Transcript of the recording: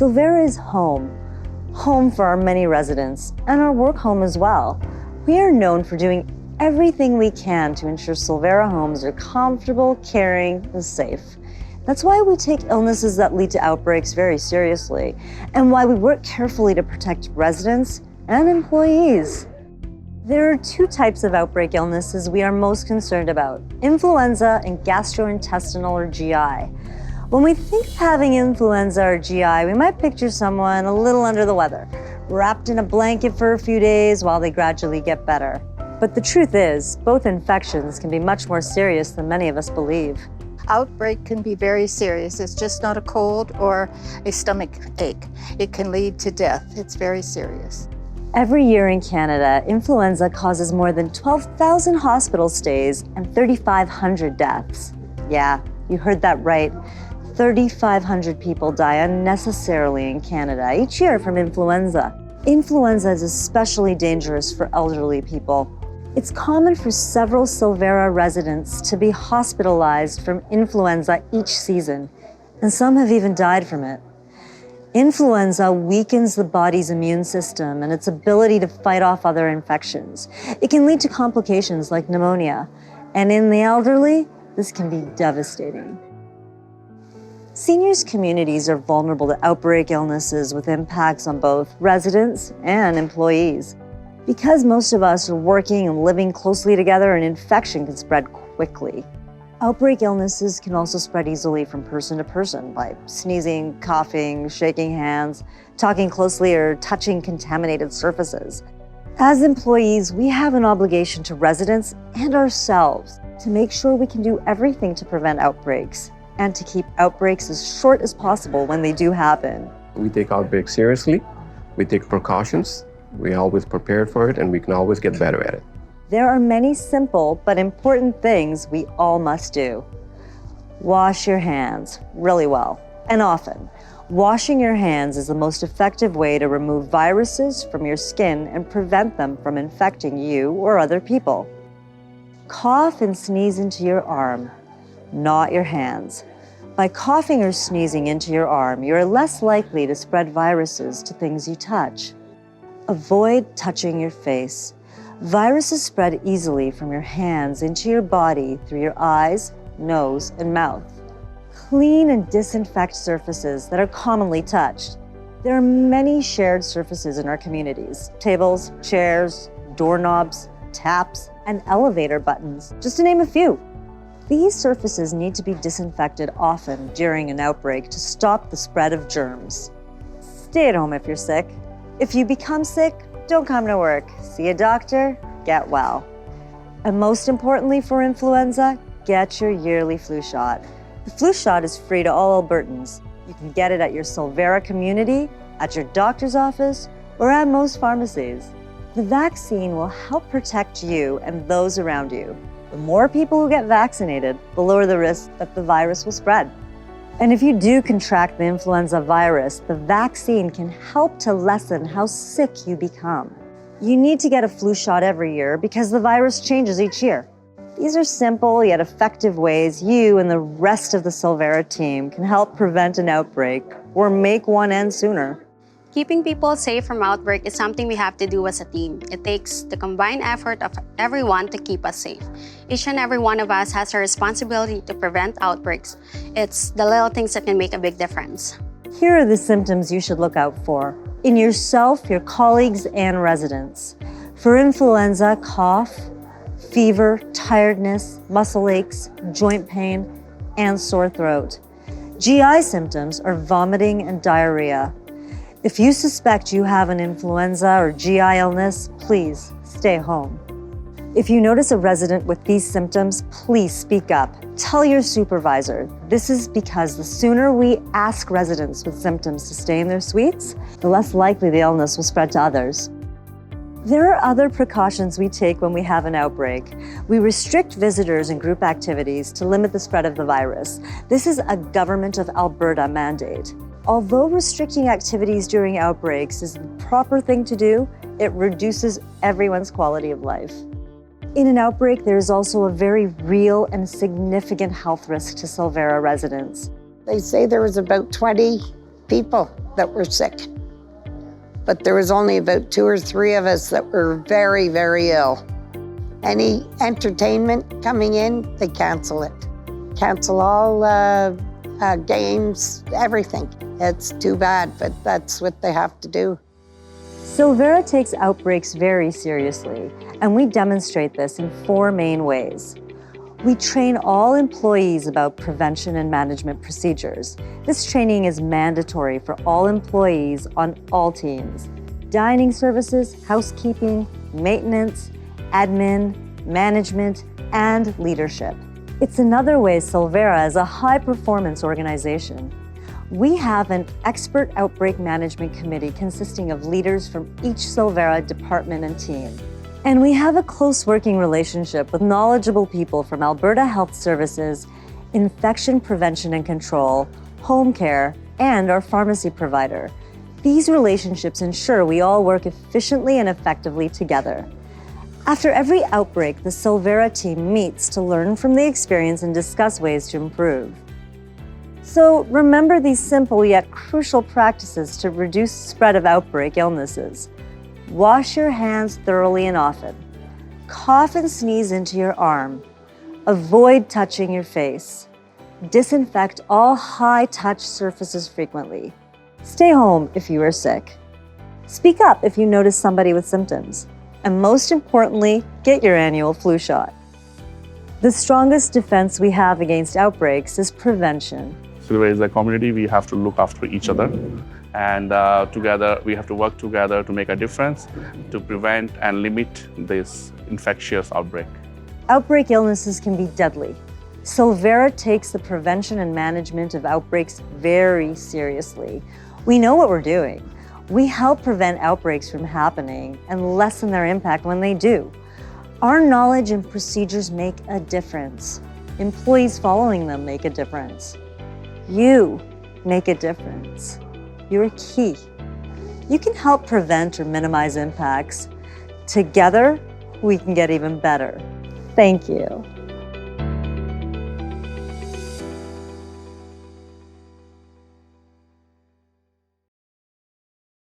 Silvera is home for our many residents, and our work home as well. We are known for doing everything we can to ensure Silvera homes are comfortable, caring, and safe. That's why we take illnesses that lead to outbreaks very seriously, and why we work carefully to protect residents and employees. There are two types of outbreak illnesses we are most concerned about: influenza and gastrointestinal or GI. When we think of having influenza or GI, we might picture someone a little under the weather, wrapped in a blanket for a few days while they gradually get better. But the truth is, both infections can be much more serious than many of us believe. Outbreak can be very serious. It's just not a cold or a stomach ache. It can lead to death. It's very serious. Every year in Canada, influenza causes more than 12,000 hospital stays and 3,500 deaths. Yeah, you heard that right. 3,500 people die unnecessarily in Canada each year from influenza. Influenza is especially dangerous for elderly people. It's common for several Silvera residents to be hospitalized from influenza each season, and some have even died from it. Influenza weakens the body's immune system and its ability to fight off other infections. It can lead to complications like pneumonia, and in the elderly, this can be devastating. Seniors' communities are vulnerable to outbreak illnesses with impacts on both residents and employees. Because most of us are working and living closely together, an infection can spread quickly. Outbreak illnesses can also spread easily from person to person by sneezing, coughing, shaking hands, talking closely, or touching contaminated surfaces. As employees, we have an obligation to residents and ourselves to make sure we can do everything to prevent outbreaks and to keep outbreaks as short as possible when they do happen. We take outbreaks seriously, we take precautions, we always prepared for it, and we can always get better at it. There are many simple but important things we all must do. Wash your hands really well and often. Washing your hands is the most effective way to remove viruses from your skin and prevent them from infecting you or other people. Cough and sneeze into your arm, not your hands. By coughing or sneezing into your arm, you are less likely to spread viruses to things you touch. Avoid touching your face. Viruses spread easily from your hands into your body through your eyes, nose, and mouth. Clean and disinfect surfaces that are commonly touched. There are many shared surfaces in our communities: tables, chairs, doorknobs, taps, and elevator buttons, just to name a few. These surfaces need to be disinfected often during an outbreak to stop the spread of germs. Stay at home if you're sick. If you become sick, don't come to work. See a doctor, get well. And most importantly for influenza, get your yearly flu shot. The flu shot is free to all Albertans. You can get it at your Silvera community, at your doctor's office, or at most pharmacies. The vaccine will help protect you and those around you. The more people who get vaccinated, the lower the risk that the virus will spread. And if you do contract the influenza virus, the vaccine can help to lessen how sick you become. You need to get a flu shot every year because the virus changes each year. These are simple yet effective ways you and the rest of the Silvera team can help prevent an outbreak or make one end sooner. Keeping people safe from outbreak is something we have to do as a team. It takes the combined effort of everyone to keep us safe. Each and every one of us has a responsibility to prevent outbreaks. It's the little things that can make a big difference. Here are the symptoms you should look out for in yourself, your colleagues, and residents. For influenza, cough, fever, tiredness, muscle aches, joint pain, and sore throat. GI symptoms are vomiting and diarrhea. If you suspect you have an influenza or GI illness, please stay home. If you notice a resident with these symptoms, please speak up. Tell your supervisor. This is because the sooner we ask residents with symptoms to stay in their suites, the less likely the illness will spread to others. There are other precautions we take when we have an outbreak. We restrict visitors and group activities to limit the spread of the virus. This is a Government of Alberta mandate. Although restricting activities during outbreaks is the proper thing to do, it reduces everyone's quality of life. In an outbreak, there is also a very real and significant health risk to Silvera residents. They say there was about 20 people that were sick. But there was only about 2 or 3 of us that were very, very ill. Any entertainment coming in, they cancel it. Cancel all games, everything. It's too bad, but that's what they have to do. Silvera takes outbreaks very seriously, and we demonstrate this in 4 main ways. We train all employees about prevention and management procedures. This training is mandatory for all employees on all teams: dining services, housekeeping, maintenance, admin, management, and leadership. It's another way Silvera is a high-performance organization. We have an expert outbreak management committee consisting of leaders from each Silvera department and team. And we have a close working relationship with knowledgeable people from Alberta Health Services, Infection Prevention and Control, Home Care, and our pharmacy provider. These relationships ensure we all work efficiently and effectively together. After every outbreak, the Silvera team meets to learn from the experience and discuss ways to improve. So remember these simple yet crucial practices to reduce the spread of outbreak illnesses. Wash your hands thoroughly and often. Cough and sneeze into your arm. Avoid touching your face. Disinfect all high-touch surfaces frequently. Stay home if you are sick. Speak up if you notice somebody with symptoms. And most importantly, get your annual flu shot. The strongest defense we have against outbreaks is prevention. Silvera is a community. We have to look after each other. And together, we have to work together to make a difference to prevent and limit this infectious outbreak. Outbreak illnesses can be deadly. Silvera takes the prevention and management of outbreaks very seriously. We know what we're doing. We help prevent outbreaks from happening and lessen their impact when they do. Our knowledge and procedures make a difference. Employees following them make a difference. You make a difference. You're key. You can help prevent or minimize impacts. Together, we can get even better. Thank you.